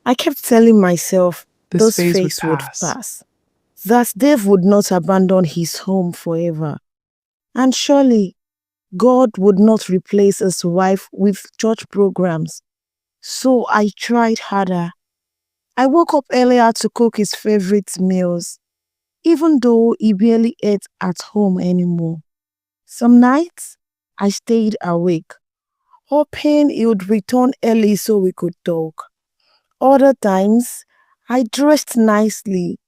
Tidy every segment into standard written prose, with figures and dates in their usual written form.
I kept telling myself This this phase would pass, that Dave would not abandon his home forever. And surely, God would not replace his wife with church programs. So I tried harder. I woke up earlier to cook his favorite meals, even though he barely ate at home anymore. Some nights, I stayed awake, hoping he would return early so we could talk. Other times, I dressed nicely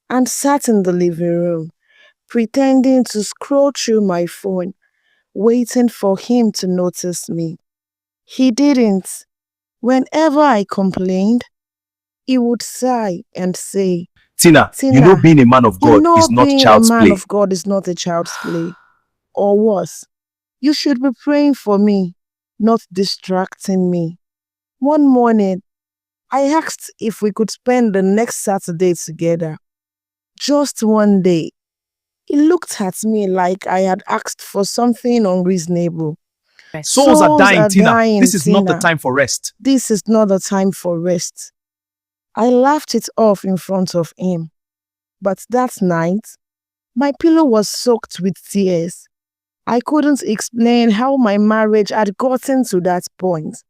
and sat in the living room, pretending to scroll through my phone, waiting for him to notice me. He didn't. Whenever I complained, he would sigh and say, Tina, Tina, being a man of you God know is not being a child's man play. of God is not a child's play. Or worse, you should be praying for me, not distracting me. One morning, I asked if we could spend the next Saturday together. Just one day. He looked at me like I had asked for something unreasonable. Souls are dying, Tina. This is not the Tina. time for rest. This is not the time for rest. I laughed it off in front of him. But that night, my pillow was soaked with tears. I couldn't explain how my marriage had gotten to that point.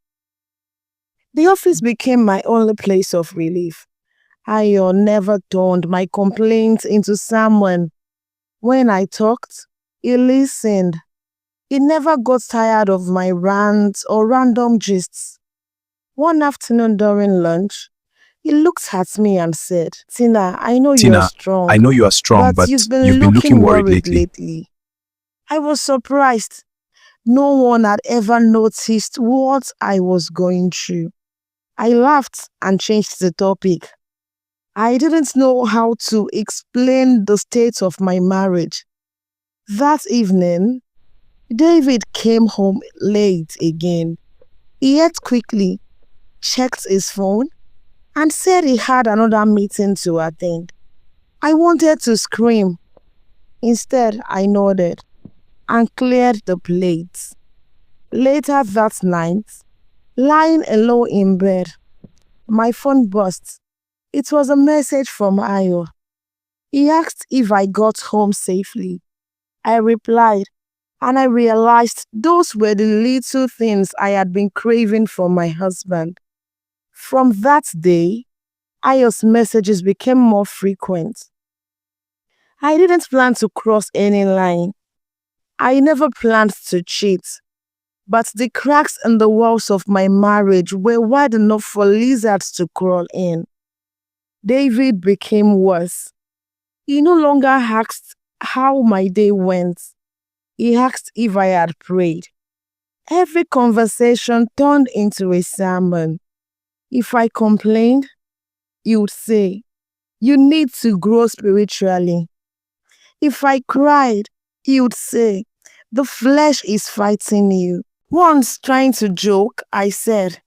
The office became my only place of relief. Ayo never turned my complaints into sermon. When I talked, he listened. He never got tired of my rants or random gists. One afternoon during lunch, he looked at me and said, Tina, I know you're strong. I know you are strong, but you've been looking worried lately. I was surprised. No one had ever noticed what I was going through. I laughed and changed the topic. I didn't know how to explain the state of my marriage. That evening, David came home late again. He ate quickly, checked his phone, and said he had another meeting to attend. I wanted to scream. Instead, I nodded and cleared the plates. Later that night, lying alone in bed, my phone buzzed. It was a message from Ayo. He asked if I got home safely. I replied, and I realized those were the little things I had been craving from my husband. From that day, Ayo's messages became more frequent. I didn't plan to cross any line. I never planned to cheat. But the cracks in the walls of my marriage were wide enough for lizards to crawl in. David became worse. He no longer asked how my day went. He asked if I had prayed. Every conversation turned into a sermon. If I complained, he would say, you need to grow spiritually. If I cried, he would say, the flesh is fighting you. Once, trying to joke, I said,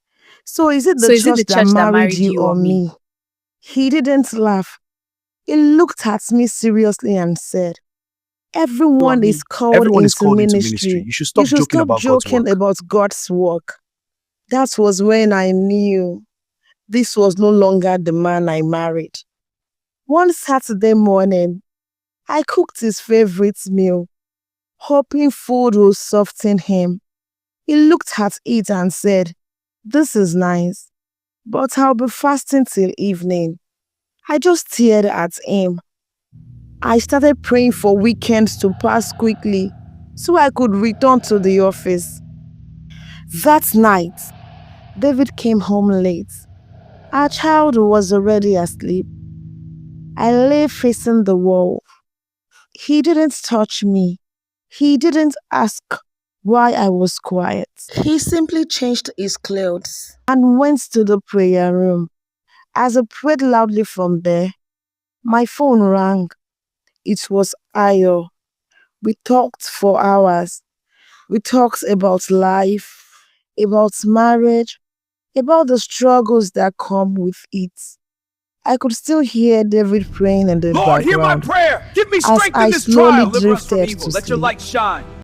so is it the church that married you or me? He didn't laugh. He looked at me seriously and said, everyone is called into ministry. You should stop joking about God's work. That was when I knew this was no longer the man I married. One Saturday morning, I cooked his favorite meal, hoping food would soften him. He looked at it and said, this is nice, but I'll be fasting till evening. I just stared at him. I started praying for weekends to pass quickly so I could return to the office. That night, David came home late. Our child was already asleep. I lay facing the wall. He didn't touch me. He didn't ask why I was quiet. He simply changed his clothes and went to the prayer room. As I prayed loudly from there, my phone rang. It was Ayo. We talked for hours. We talked about life, about marriage, about the struggles that come with it. I could still hear David praying in the background. Lord, hear my prayer. Give me strength in this trial. Deliver us from evil. Let your light shine.